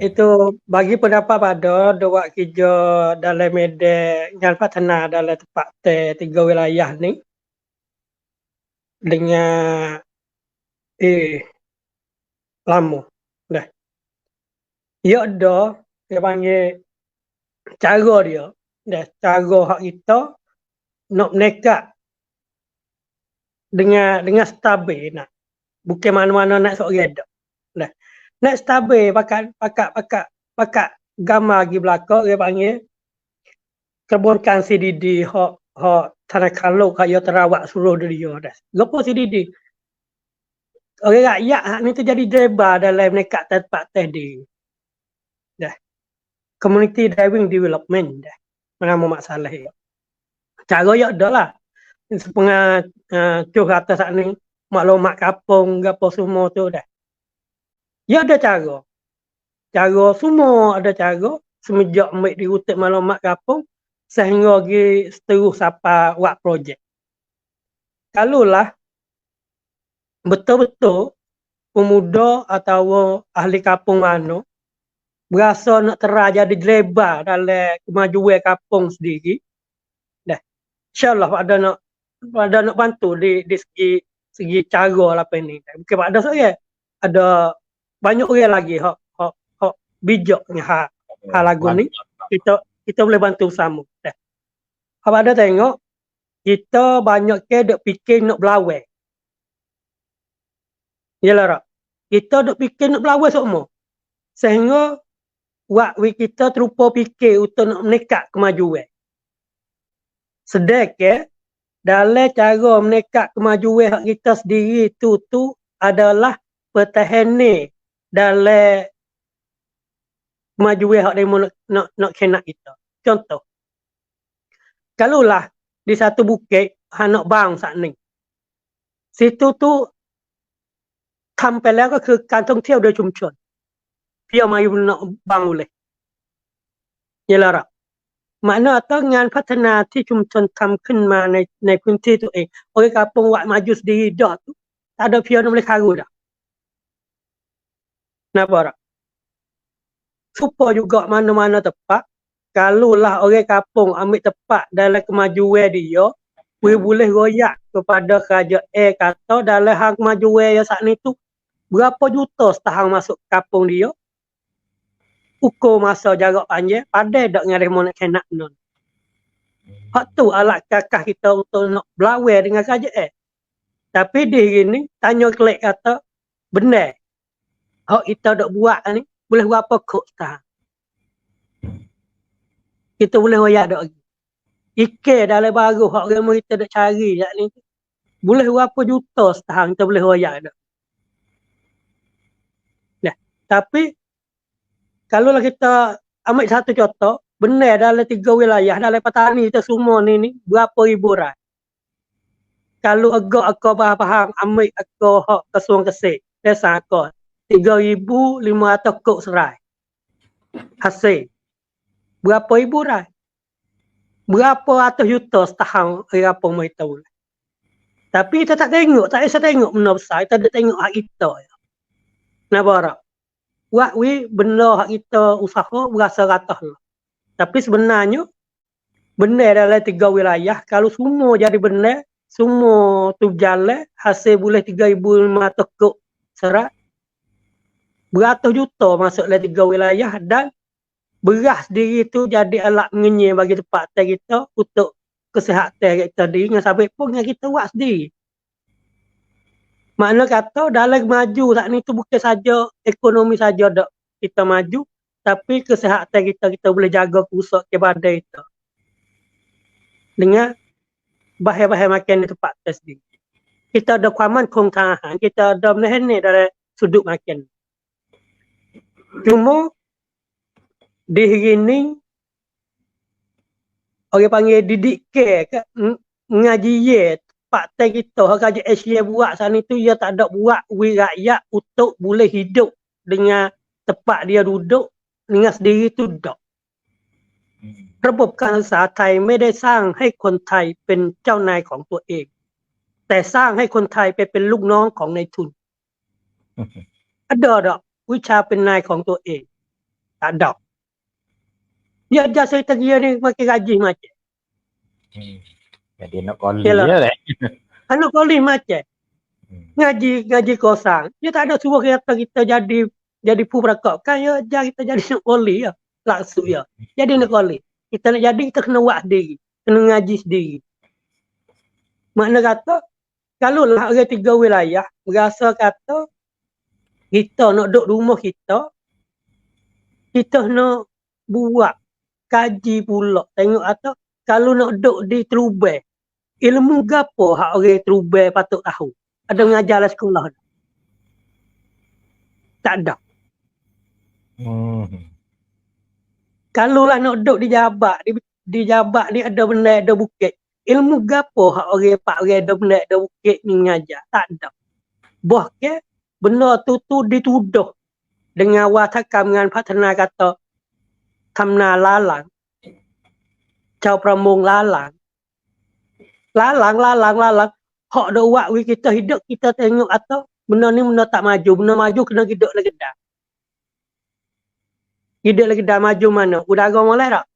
Itu bagi pendapat pada buat kerja dalam medan yang pathana dalam tempat tiga wilayah ni dengan lama dah. Ya ada dia panggil cara dia dah, cara hak kita nak menekat dengan stabil nak, bukan mana-mana nak seorang dak dah. Nak stabil pakat gambar lagi belakang dia panggil kebunkan CDD hak tanah kalau kaya terawak suruh dia dah. Gapo CDD? Orang rakyat hak ni tu jadi driver dalam nekat tempat tadi. Dah. Community driving development dah. Nama masalah dia. Cara ya dah lah. Sepengah cuh kata saat ni maklumat kampung gapo semua tu dah. Ya ada cara. Cara semua ada cara semenjak ambil diutik maklumat kampung sehingga pergi seterus sampai buat projek. Kalulah betul-betul pemuda atau ahli kampung mana berasa nak terah jadi driver dalam kemajuan kampung sendiri, dah insyaAllah ada nak bantu di segi cara apa ni. Bukan ada saya, ada banyak orang lagi hak bijaknya hak lagu ni kita boleh bantu sama. Dah. Apa ada tengok kita banyak ke duk fikir nak berlawan. Yalah tak? Kita duk fikir nak berlawan semua. Sehingga waktu kita terupa fikir untuk nak menekat kemajuan. Sedangkan dalam cara menekat kemajuan hak kita sendiri tu adalah pertahanan dalam kemajuan hak demo nak kena kita. Contoh, kalulah di satu bukit nak bang saat ni, situ tu ทำไปแล้วก็คือการท่องเที่ยวโดยชุมชนเที่ยวมาอยู่บางเลยนี่แหละ makna atau งานพัฒนาที่ชุมชนทำขึ้นมาในพื้นที่ตัวเองorang kampung buat maju sendiri dah tu tak ada pihak nak boleh karu dah. Kenapa tak? Supaya juga mana-mana tempat kalulah orang kampung ambil tempat dalam kemajuan dia boleh royak kepada kerajaan kata dalam hal kemajuan yang saat ni tu berapa juta setahun masuk kampung dia, ukur masa jarak panjang, padai tak ngarih mau nak kena non. Hak tu alat kakah kita untuk nak berlawan dengan kerajaan. Tapi di sini tanya klik kata benar. Hak kita nak buat ni boleh berapa kok setahun. Kita boleh royak tak lagi. Ikan dalam baru hak orang kita nak cari kat ni boleh berapa juta setahun kita boleh royak tak. Tapi kalau kita ambil satu contoh, benar dalam 3 wilayah dalam petani kita semua ni berapa ribu rai. Kalau agak faham ambil hak Kesuang Kesih, desa akor 3,500 kok serai. Hasil berapa ribu rai? Berapa ratus juta setahun apa mereka boleh. Tapi kita tak tengok, tak bisa tengok benda besar, kita tak tengok hak kita. Kenapa tak? Buat benda hak kita usaha berasa ratah lah. Tapi sebenarnya benar dalam 3 wilayah kalau semua jadi benar, semua tu berjalan, hasil boleh 3,500 kok serat, beratus juta masuk dalam 3 wilayah dan beras diri tu jadi alat mengenyai bagi tempat kita untuk kesihatan kita sendiri dengan sabit pun yang kita buat sendiri. Makna kata dalam maju saat ni tu bukan saja ekonomi saja dak kita maju, tapi kesihatan kita boleh jaga pusat kepada kita. Dengan bahan-bahan makan di tempat kita sendiri. Kita ada kuaman kong tahan, kita ada menahan dari sudut makan. Cuma di sini orang panggil didik ke ngaji ye partai kita kerja Asia buat sana tu dia tak ada buat rakyat untuk boleh hidup dengan tempat dia duduk dengan sendiri tu dak. ระบบการศึกษาไทยไม่ได้สร้างให้คนไทยเป็นเจ้านายของตัวเองแต่สร้างให้คนไทยไปเป็นลูกน้องของนายทุน ada dak วิชาเป็นนายของตัวเอง Tak ada. Dia ajar cerita dia ni makin gaji macam. Jadi nak koli Yalah. je lah. Anak koli macam. Ngaji kosong. Dia tak ada suruh kita jadi purakak. Kan dia ajar kita jadi nak koli ya. Langsung ya. Jadi nak koli. Kita nak jadi kita kena buat sendiri. Kena ngaji sendiri. Makna kata, kalau lah orang 3 wilayah berasa kata kita nak duduk rumah kita nak buat kaji pula. Tengok atau kalau nak duduk di Terubai, ilmu gapo hak orang Terubai patut tahu. Ada mengajar dalam sekolah. Tak ada. Kalau lah nak duduk di Jabak, di Jabak ni ada benda, ada bukit. Ilmu gapo hak orang ada benda, ada bukit ni mengajar. Tak ada. Bahkan benda tu dituduh dengan watakan dengan partner kata Kamna lalang. Cau pramung lalang. Lalang. Hak dah buat kita hidup, kita tengok atau benda ni benda tak maju. Benda maju kena hidup lagi dah. Hidup lagi dah maju mana? Udara mulai tak?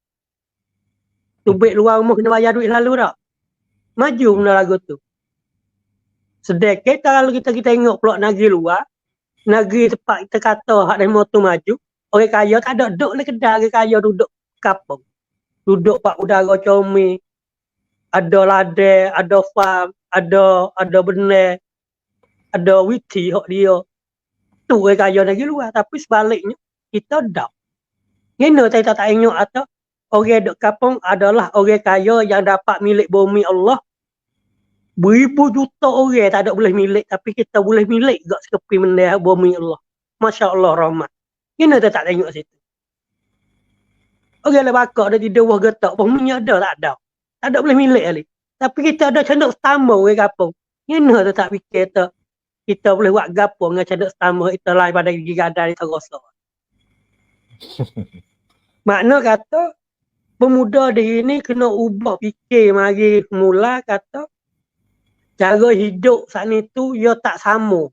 Tubik luar rumah kena bayar duit lalu tak? Maju benda lagu tu. Sedekit kalau kita tengok pulak negeri luar, negeri tempat kita kata hak demo tu maju, orang kaya tak ada duduk lagi dah, orang kaya duduk kapung. Duduk pak udara comel. Ada ladang, ada farm, ada benar, ada witi hak dia. Tu orang kaya negeri luar, tapi sebaliknya kita dak. Ngena kita tak tengok atau orang duduk kapung adalah orang kaya yang dapat milik bumi Allah. Beribu juta orang tak ada boleh milik, tapi kita boleh milik gak sekepi benda bumi Allah. Masya Allah rahmat. Ngena kita tak tengok situ. Orang lah bakar dia tidak buah getak, bumi ada tak ada. Tak ada boleh milik kali. Tapi kita ada canduk setambah orang kapung. Ngena kita tak fikir kita boleh buat gapo dengan canduk setambah kita lain pada gigi gadar kita rasa. Makna kata pemuda diri ni kena ubah fikir mari mula kata cara hidup saat ni tu ia tak sama.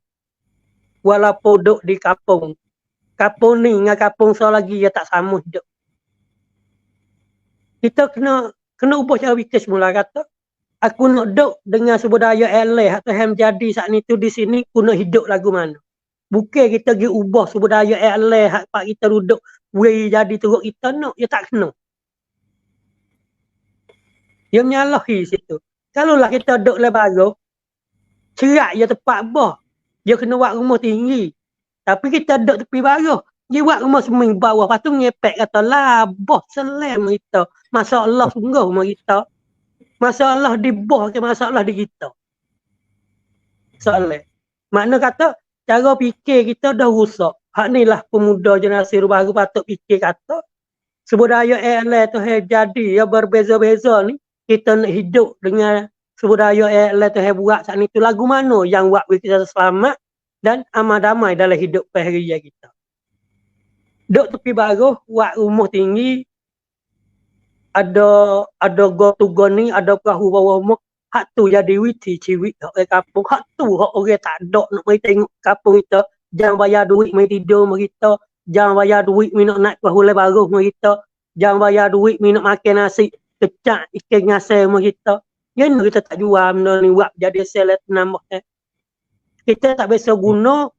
Walaupun duduk di kampung. Kampung ni dengan kampung so lagi ia tak sama hidup. Kita kena ubah cara fikir semula kata aku nak duduk dengan sebudaya LA atau yang jadi saat ni tu di sini aku nak hidup lagu mana. Bukan kita pergi ubah sebudaya LA hak kita duduk wei jadi teruk kita nak, dia tak kena. Dia menyalahi situ. Kalau lah kita duduk lebaga, cerak je tempat bah. Dia kena buat rumah tinggi. Tapi kita duduk tepi baruh. Dia buat rumah seming bawah. Lepas tu ngepek kata lah, boh selam kita. Masalah sungguh rumah kita. Masalah di boh ke masalah di kita. Soalan. Makna kata, cara fikir kita dah rusak. Hak ni lah pemuda generasi baru patut fikir kata, sebudaya LA tu jadi, ya berbeza-beza ni, kita nak hidup dengan sebudaya LA tu buat saat ni tu lagu mana yang buat kita selamat dan aman damai dalam hidup perharian kita. Duk tepi baruh, buat rumah tinggi, ada go to go ni, ada perahu bawah rumah, hak tu jadi witi ciwik hak kampung, hak tu hak orang tak ada nak mai tengok kampung kita, jangan bayar duit mai tidur mai kita, jangan bayar duit mai nak naik perahu baruh mai kita, jangan bayar duit mai nak makan nasi kecak ikan ngasai mai kita. Yang kita tak jual benda ni buat jadi sel nambah. Kita tak biasa guna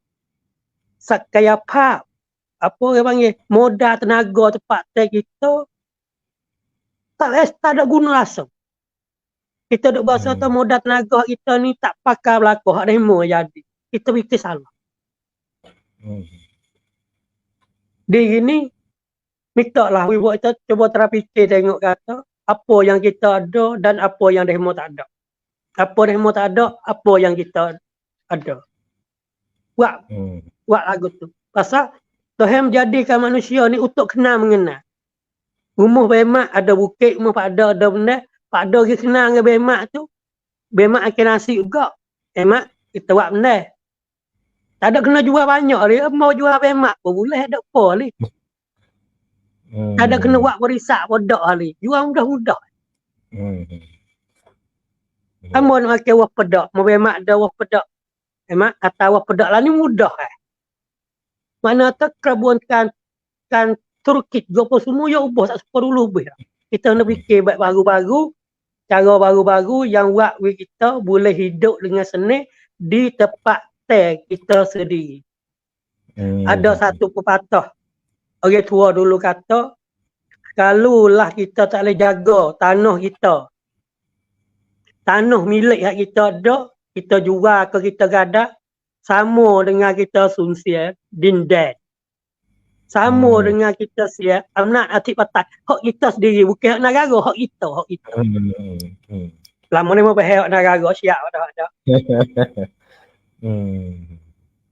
sakaya pak. Apa orang panggil? Modal tenaga tempat kita tak ada guna langsung. Kita duk bahasa tu modal tenaga kita ni tak pakai berlaku hak demo jadi. Kita fikir salah. Di sini minta lah kita cuba terfikir tengok kata apa yang kita ada dan apa yang demo tak ada. Apa demo tak ada, apa yang kita ada. Buat lagu tu. Pasal Tuhan menjadikan manusia ni untuk kenal mengenal. Rumah bemak ada bukit, rumah pada ada benda, pada kita kenal dengan bemak tu. Bemak akan nasi juga. Bemak kita buat benda. Tak ada kena jual banyak dia, mau jual bemak pun boleh ada apa ni. Tak ada kena buat berisak bodak ni. Jual mudah-mudah. Kamu nak pakai wah pedak, mau bemak ada wah pedak. Bemak kata wah pedak lah ni mudah . Mana tu kerabunkan Turkit gopo semua ya ubah tak separuh lebih. Kita nak fikir baik baru-baru, cara baru-baru yang buat kita boleh hidup dengan senang di tempat kita sendiri. Ada satu pepatah orang tua dulu kata, kalaulah kita tak boleh jaga tanah milik yang kita ada, kita jual ke kita gadak, sama dengan kita sunsia dindan. Sama dengan kita siap anak atik patai. Hak kita sendiri, bukan hak negara, hak kita. Lama ni mau bahaya hak negara, siap dah.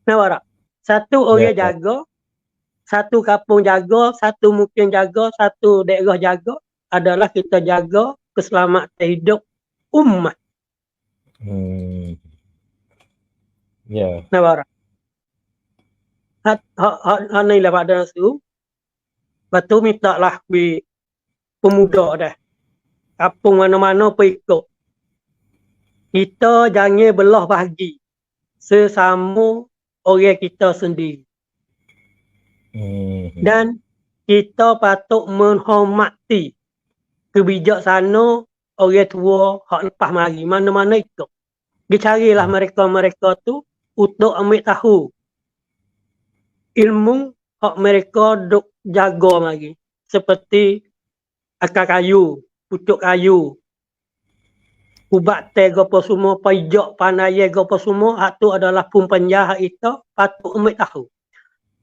Nampak tak? Satu orang jaga, satu kampung jaga, satu mungkin jaga, satu daerah jaga, adalah kita jaga keselamatan hidup umat. Nampak tak? Hak ni lah pada tu. Lepas tu minta lah pemuda dah. Kampung mana-mana pergi ikut. Kita jangan belah bahagi sesama orang kita sendiri. Dan kita patut menghormati kebijaksanaan orang tua hak lepas mari. Mana-mana ikut. Dicarilah mereka-mereka tu untuk ambil tahu ilmu hak mereka duk jaga lagi, seperti akar kayu, pucuk kayu, ubat teh gapo semua, pajak panaya gapo semua, hak tu adalah pun penjah kita patut ambil tahu.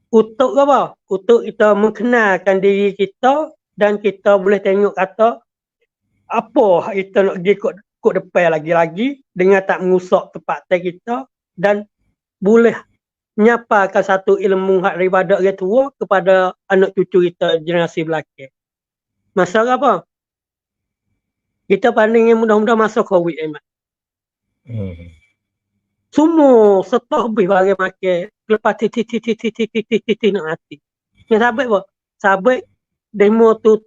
Untuk apa? Untuk kita mengenalkan diri kita dan kita boleh tengok kata apa hak kita nak pergi kod depan lagi-lagi dengan tak mengusak tempat teh kita dan boleh menyapakan satu ilmu hak daripada orang tua kepada anak cucu kita generasi belakang. Masalah apa? Kita pandang yang mudah-mudah masuk COVID Ahmad. Semua setah habis bagi makan. Lepas titik nak mati. Yang sahabat apa? Sahabat demo tu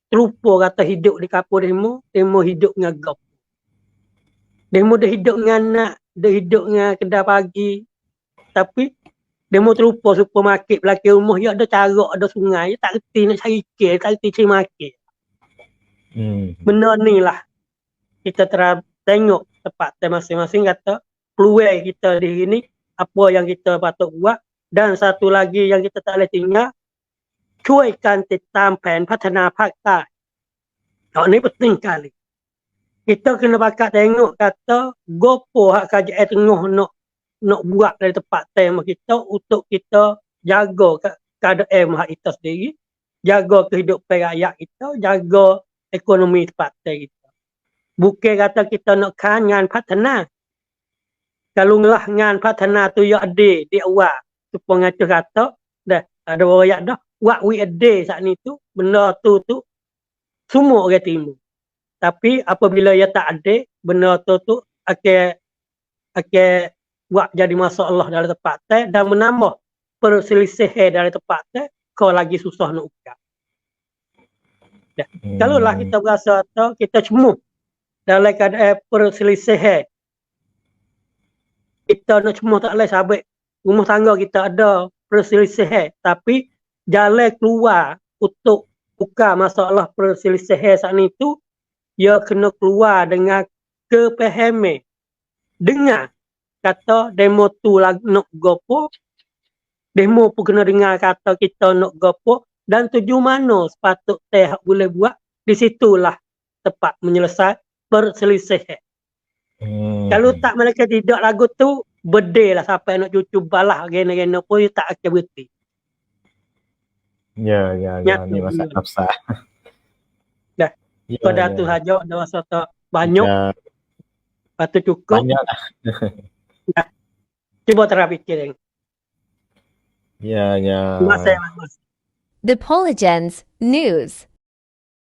terlupa kata hidup di kapur demo hidup dengan gap. Demo dah hidup dengan anak, dah hidup dengan kedai pagi. Tapi demo terlupa supermarket belakang rumah ya ada carak, ada sungai, tak reti nak cari ikan, tak reti cari makan. Benda ni lah kita tengok tempat masing-masing kata peluang kita di sini apa yang kita patut buat, dan satu lagi yang kita tak boleh tinggal, ช่วยกันติดตามแผนพัฒนาภาคใต้. Ini penting kali. Kita kena bakat tengok kata gopo hak kerajaan tengah nak buat dari tempat tema kita untuk kita jaga keadaan hak kita sendiri, jaga kehidupan rakyat kita, jaga ekonomi tempat kita. Bukan kata kita nak ngan patana. Kalau ngelah ngan patana tu ya ade di awal. Supaya ngacu kata dah ada orang dah what we ade saat ni tu benda tu semua orang timur. Tapi apabila ia tak ada, benda tu akan buat jadi masalah dalam tempat teh dan menambah perselisihan dalam tempat teh, kau lagi susah nak ucap. Kalau lah kita berasa atau kita cemuk dalam keadaan perselisihan, kita nak cemuk tak boleh sahabat. Rumah tangga kita ada perselisihan, tapi jalan keluar untuk buka masalah perselisihan saat itu, ia kena keluar dengan kepahaman. Dengar kata demo tu nak gopo, demo pun kena dengar kata kita nak gopo, dan tuju mana sepatut teh boleh buat, di situlah tepat menyelesaikan perselisihan. Kalau tak mereka tidak lagu tu, bedil lah sampai nak cucu balah gena-gena pun tak akan berhenti. Ya, ni masalah nafsa. Dah. Pada tu saja ada masa tak banyak. Patut cukup. Banyak lah. Cuba terfikir. Ya. Mas. The Polygens News.